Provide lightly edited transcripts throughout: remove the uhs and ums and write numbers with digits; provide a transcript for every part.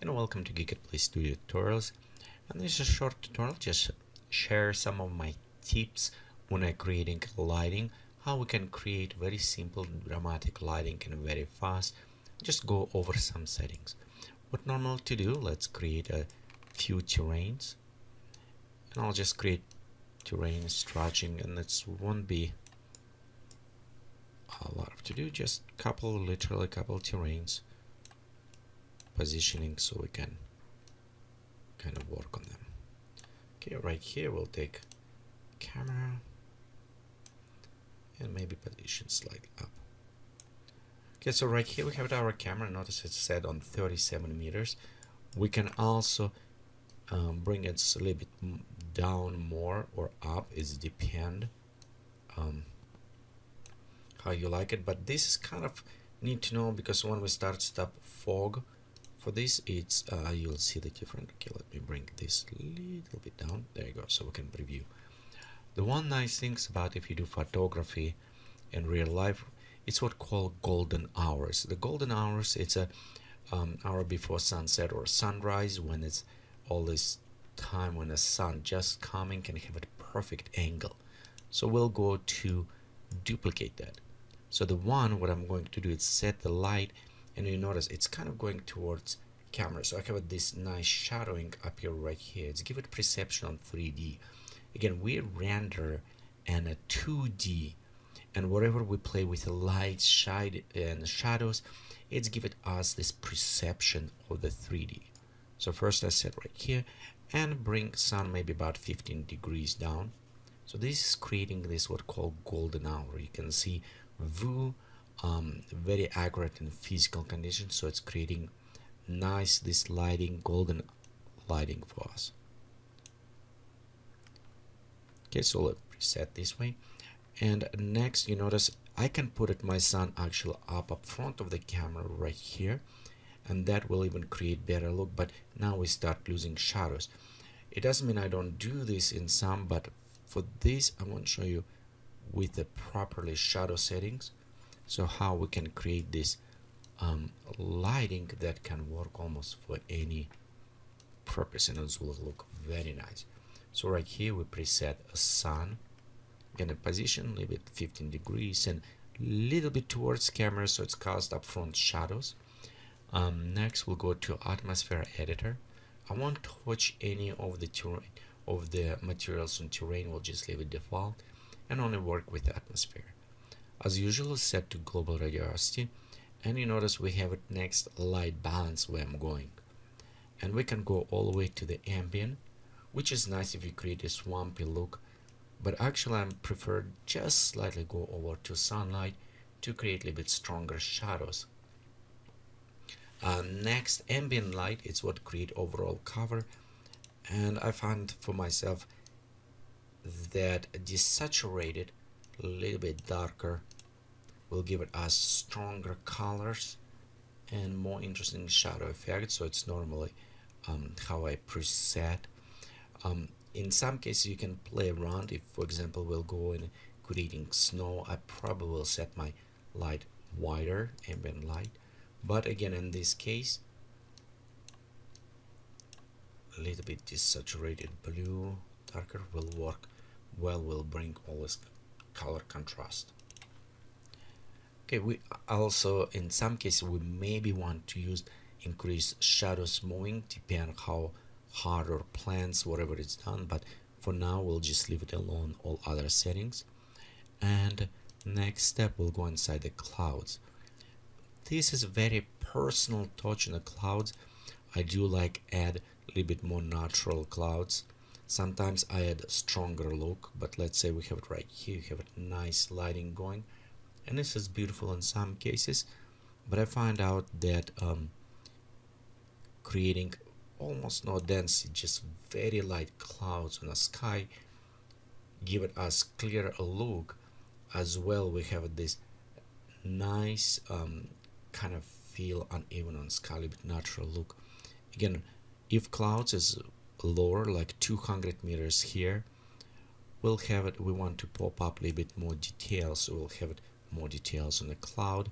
and welcome to Geekatplay Studio Tutorials. And this is a short tutorial, just share some of my tips when I'm creating lighting, how we can create very simple dramatic lighting and very fast. Just go over some settings. What normal to do, let's create a few terrains. And I'll just create terrain stretching, and it won't be a lot to do, just literally couple terrains. Positioning so we can kind of work on them. Okay, right here we'll take camera and maybe position slightly up. Okay, so right here we have our camera. Notice it's set on 37 meters. We can also bring it a little bit down more or up. It depends how you like it, but this is kind of need to know because when we start fog, for this, it's you'll see the different. Okay, let me bring this a little bit down. There you go, so we can preview. The one nice things about if you do photography in real life, it's what called golden hours. The golden hours, it's a hour before sunset or sunrise, when it's all this time when the sun just coming can have a perfect angle. So we'll go to duplicate that. So the one, what I'm going to do is set the light, and you notice it's kind of going towards camera. So I have this nice shadowing up here right here. It's give it perception on 3D. Again, we render and a 2D, and wherever we play with the light, shade, and shadows, it's giving us this perception of the 3D. So first I set right here and bring sun maybe about 15 degrees down. So this is creating this what called golden hour. You can see view very accurate in physical conditions, so it's creating nice this lighting, golden lighting for us. Okay, so let's preset this way, and next you notice I can put it my sun actually up front of the camera right here, and that will even create better look. But now we start losing shadows. It doesn't mean I don't do this in some, but for this I want to show you with the properly shadow settings. So how we can create this lighting that can work almost for any purpose, and it will look very nice. So right here we preset a sun in a position a little bit 15 degrees and a little bit towards camera, so it's cast up front shadows. Next we'll go to atmosphere editor. I won't touch any of the terrain of the materials on terrain. We'll just leave it default and only work with the atmosphere. As usual, set to global radiosity, and you notice we have it next light balance where I'm going, and we can go all the way to the ambient, which is nice if you create a swampy look, but actually I prefer just slightly go over to sunlight to create a little bit stronger shadows. Next, ambient light, it's what create overall cover, and I find for myself that desaturated, a little bit darker, will give it us stronger colors and more interesting shadow effect. So it's normally how I preset. In some cases you can play around. If for example we'll go in creating snow, I probably will set my light wider, ambient light, but again in this case a little bit desaturated blue, darker will work well, will bring all this color contrast. Okay, we also in some cases we maybe want to use increase shadow smoothing, depend how hard or plans whatever it's done, but for now we'll just leave it alone, all other settings. And next step we'll go inside the clouds. This is a very personal touch in the clouds. I do like add a little bit more natural clouds. Sometimes I add a stronger look, but let's say we have it right here, you have a nice lighting going, and this is beautiful in some cases, but I find out that creating almost no density, just very light clouds on the sky, give it us clearer look. As well we have this nice kind of feel uneven on sky, a little bit natural look. Again, if clouds is lower like 200 meters here, we'll have it, we want to pop up a little bit more details, so we'll have it more details on the cloud.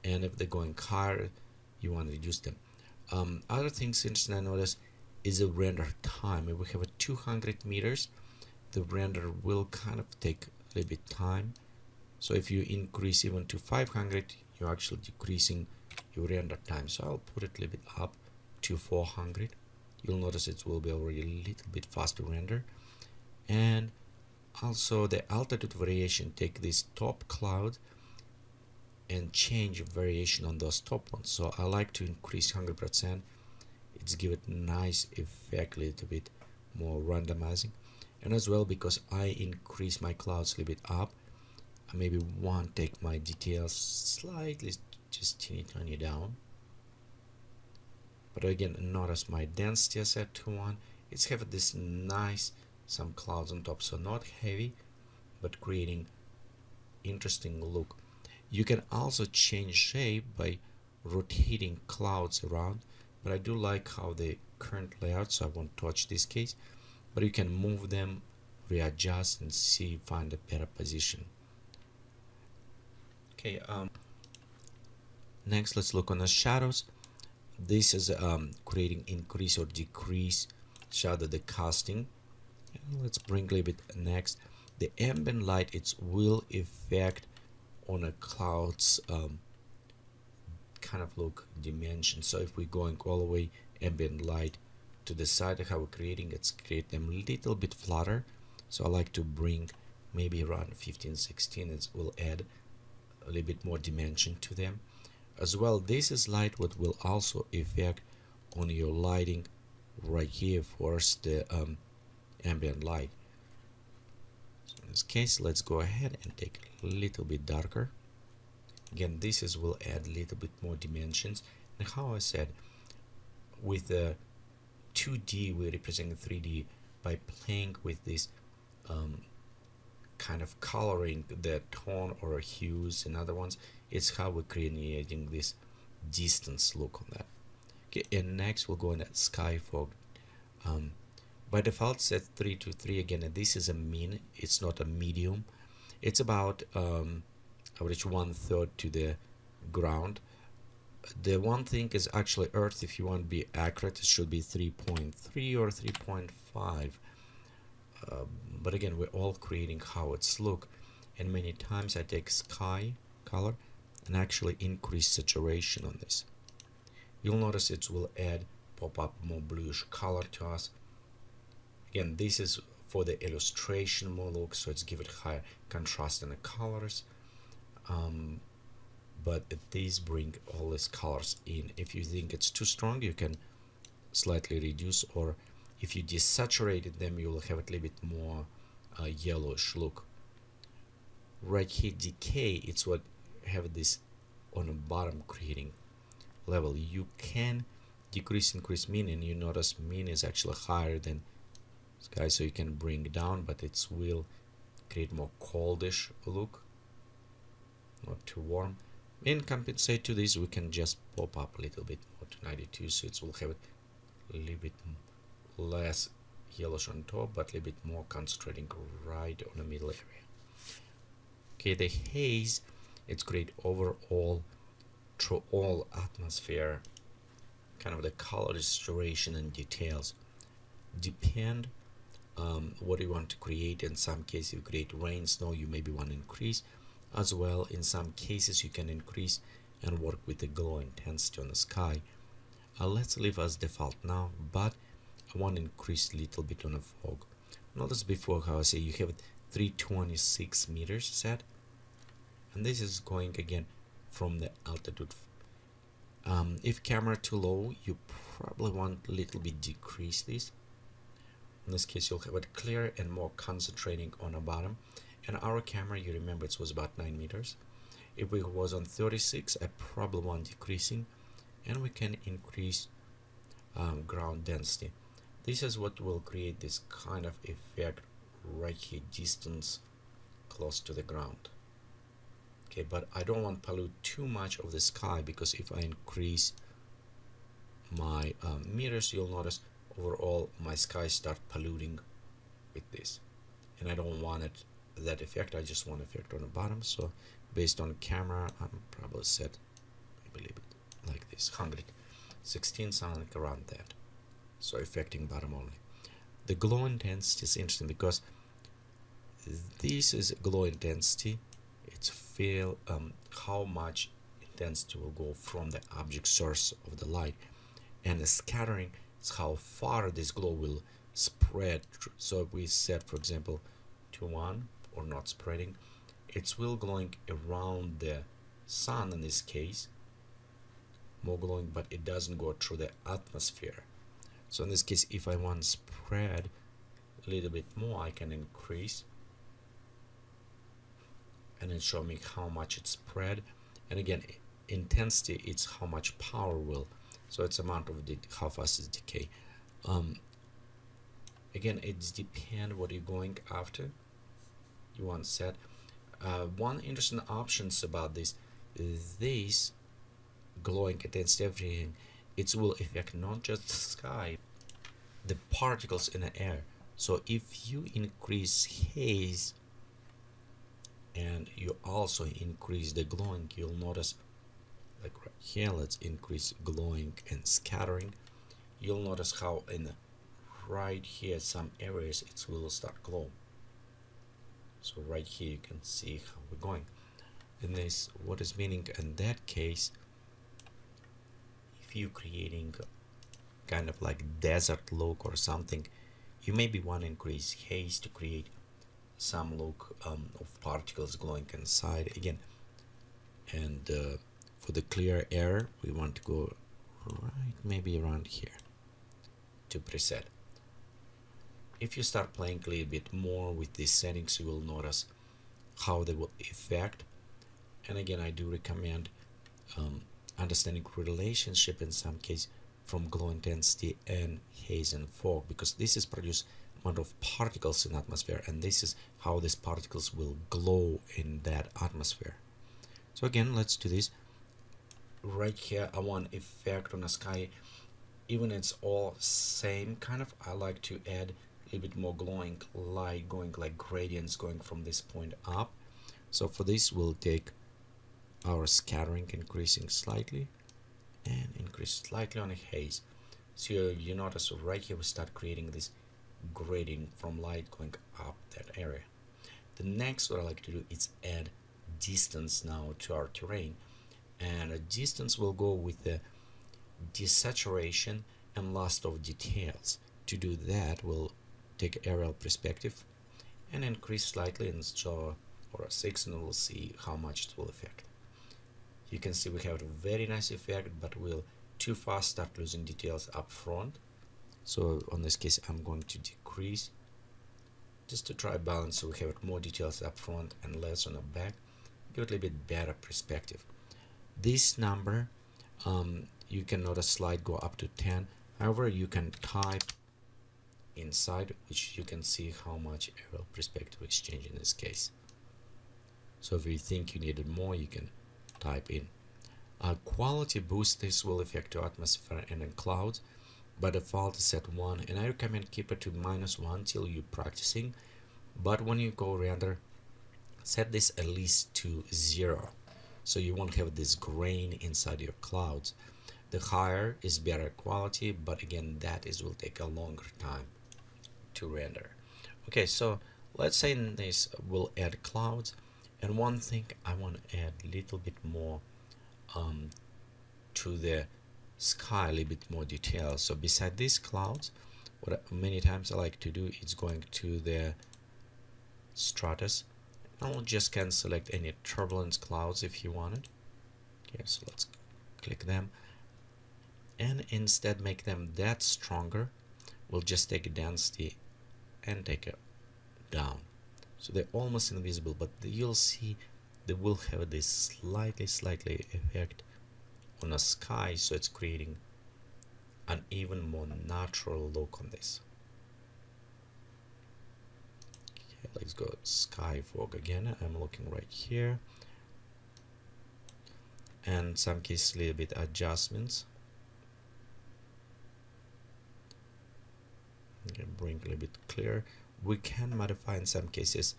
And if they're going higher, you want to reduce them. Other things interesting I noticed is the render time. If we have a 200 meters, the render will kind of take a little bit time. So if you increase even to 500, you're actually decreasing your render time. So I'll put it a little bit up to 400. You'll notice it will be already a little bit faster render. And also the altitude variation, take this top cloud and change variation on those top ones. So I like to increase 100%. It's give it nice effect, a little bit more randomizing. And as well, because I increase my clouds a little bit up, I maybe want to take my details slightly, just teeny tiny down. But again, notice my density is set to 1. It's have this nice, some clouds on top, so not heavy, but creating interesting look. You can also change shape by rotating clouds around, but I do like how the current layout, so I won't touch this case, but you can move them, readjust, and see, find a better position. Okay, next let's look on the shadows. This is creating increase or decrease shadow, the casting. And let's bring a little bit next. The ambient light, it will affect on a cloud's kind of look dimension. So if we're going all the way ambient light to the side of how we're creating, it's create them a little bit flatter. So I like to bring maybe around 15-16. It will add a little bit more dimension to them. As well, this is light what will also affect on your lighting right here for the ambient light. So in this case, let's go ahead and take a little bit darker. Again, this is will add a little bit more dimensions. And how I said, with the 2D, we're representing 3D by playing with this kind of coloring the tone or hues and other ones. It's how we're creating this distance look on that. Okay, and next we'll go on that sky fog. By default set 3 to 3. Again, this is a mean, it's not a medium. It's about average 1/3 to the ground. The one thing is actually Earth, if you want to be accurate, it should be 3.3 or 3.5. But again, we're all creating how it's look, and many times I take sky color and actually increase saturation on this. You'll notice it will add pop up more bluish color to us. Again, this is for the illustration more look, so it's give it higher contrast in the colors. But these bring all these colors in. If you think it's too strong, you can slightly reduce, or if you desaturated them, you will have a little bit more yellowish look. Right here, decay, it's what have this on the bottom creating level. You can decrease, increase mean, and you notice mean is actually higher than sky, so you can bring down, but it will create more coldish look, not too warm. And compensate to this, we can just pop up a little bit more to 92, so it will have a little bit less yellowish on top, but a little bit more concentrating right on the middle area. Okay, the haze, it's great overall through all atmosphere, kind of the color restoration and details. Depend what you want to create. In some cases you create rain, snow, you maybe want to increase. As well, in some cases you can increase and work with the glow intensity on the sky. Let's leave as default now, but I want to increase a little bit on the fog. Notice before how I say you have 326 meters set, and this is going again from the altitude. If camera too low, you probably want a little bit decrease this. In this case, you'll have it clear and more concentrating on the bottom. And our camera, you remember, it was about 9 meters. If it was on 36, I probably want decreasing, and we can increase ground density. This is what will create this kind of effect right here, distance close to the ground. Okay, but I don't want to pollute too much of the sky, because if I increase my meters, you'll notice overall my sky start polluting with this, and I don't want it that effect. I just want effect on the bottom. So based on camera, I'm probably set maybe a little bit like this, 100. 16, something like around that. So affecting bottom only. The glow intensity is interesting because this is glow intensity. It's feel how much intensity will go from the object source of the light, and the scattering is how far this glow will spread. So if we set, for example, to 1 or not spreading, it will glowing around the sun in this case, more glowing, but it doesn't go through the atmosphere. So in this case, if I want spread a little bit more, I can increase, and it show me how much it's spread. And again, intensity, it's how much power will, so it's amount of how fast is decay. Again, it's depend what you're going after. You want set. One interesting options about this is this glowing intensity, everything, it will affect not just the sky, the particles in the air. So if you increase haze and you also increase the glowing, you'll notice, like right here, let's increase glowing and scattering. You'll notice how in right here some areas it will start glow. So right here you can see how we're going. In this, what is meaning in that case, if you're creating kind of like desert look or something, you maybe want to increase haze to create some look of particles glowing inside again. And for the clear air, we want to go right maybe around here to preset. If you start playing a little bit more with these settings, you will notice how they will affect. And again, I do recommend understanding relationship in some case from glow intensity and haze and fog, because this is produce amount of particles in atmosphere, and this is how these particles will glow in that atmosphere. So again, let's do this. Right here, I want effect on the sky, even it's all same kind of, I like to add a little bit more glowing light, going like gradients going from this point up. So for this, we'll take our scattering, increasing slightly and increase slightly on a haze. So you notice right here we start creating this grading from light going up that area. The next what I like to do is add distance now to our terrain, and a distance will go with the desaturation and loss of details. To do that, we'll take aerial perspective and increase slightly and show or a 6, and we'll see how much it will affect. You can see we have a very nice effect, but we'll too fast start losing details up front. So on this case, I'm going to decrease just to try balance, so we have more details up front and less on the back, give it a little bit better perspective. This number, you can notice slide go up to 10. However, you can type inside, which you can see how much aerial perspective is changing in this case. So if you think you needed more, you can type in. Quality boost, this will affect your atmosphere and in clouds. By default is set 1, and I recommend keep it to -1 till you're practicing. But when you go render, set this at least to 0, so you won't have this grain inside your clouds. The higher is better quality, but again, that will take a longer time to render. Okay, so let's say in this we'll add clouds, and one thing I want to add a little bit more to the sky, a little bit more detail. So beside these clouds, what many times I like to do is going to the stratus. I'll just can select any turbulence clouds if you want it. Okay, so let's click them, and instead make them that stronger. We'll just take a density and take it down, so they're almost invisible, but you'll see they will have this slightly effect on the sky, so it's creating an even more natural look on this. Okay, let's go sky fog again. I'm looking right here, and some cases a little bit adjustments. Okay, bring a little bit clear. We can modify in some cases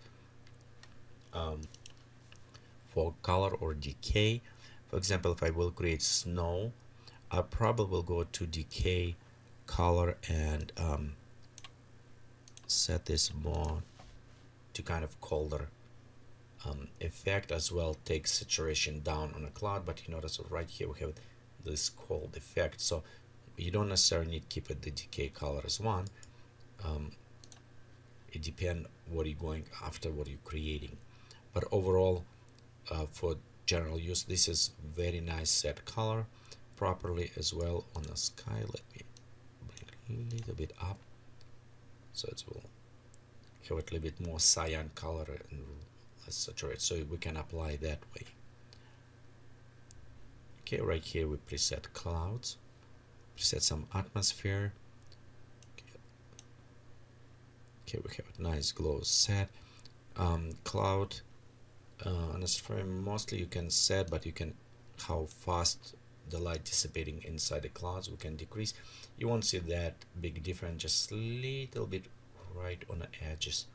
fog color or decay. For example, if I will create snow, I probably will go to decay color and set this more to kind of colder effect, as well take saturation down on a cloud. But you notice right here we have this cold effect, so you don't necessarily need to keep it the decay color as one. It depends what you're going after, what you're creating, but overall for general use this is very nice set color properly as well on the sky. Let me bring it a little bit up so it will have a little bit more cyan color and let's saturate so we can apply that way. Okay, right here we preset clouds, preset some atmosphere. Okay, we have a nice glow set. Cloud atmosphere mostly you can set, but you can how fast the light dissipating inside the clouds we can decrease. You won't see that big difference, just a little bit right on the edges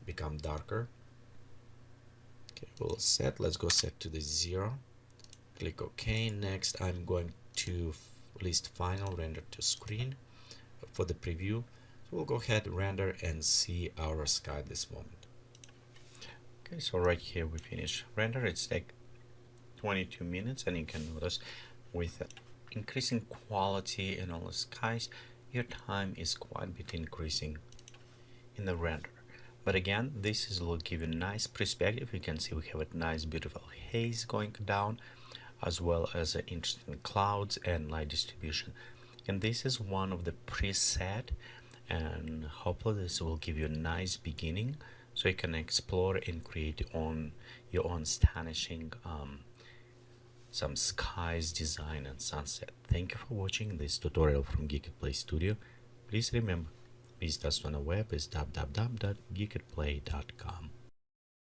become darker. Okay, we'll set, let's go set to the 0, click OK. Next I'm going to list final render to screen for the preview. So we'll go ahead, render, and see our sky at this moment. Okay, so right here we finish render. It's like 22 minutes, and you can notice with increasing quality in all the skies, your time is quite a bit increasing in the render. But again, this will give you a nice perspective. You can see we have a nice beautiful haze going down, as well as interesting clouds and light distribution. And this is one of the preset, and hopefully this will give you a nice beginning so you can explore and create your own astonishing some skies design and sunset. Thank you for watching this tutorial from Geekatplay Studio. Please remember, visit us on the web is www.geekatplay.com.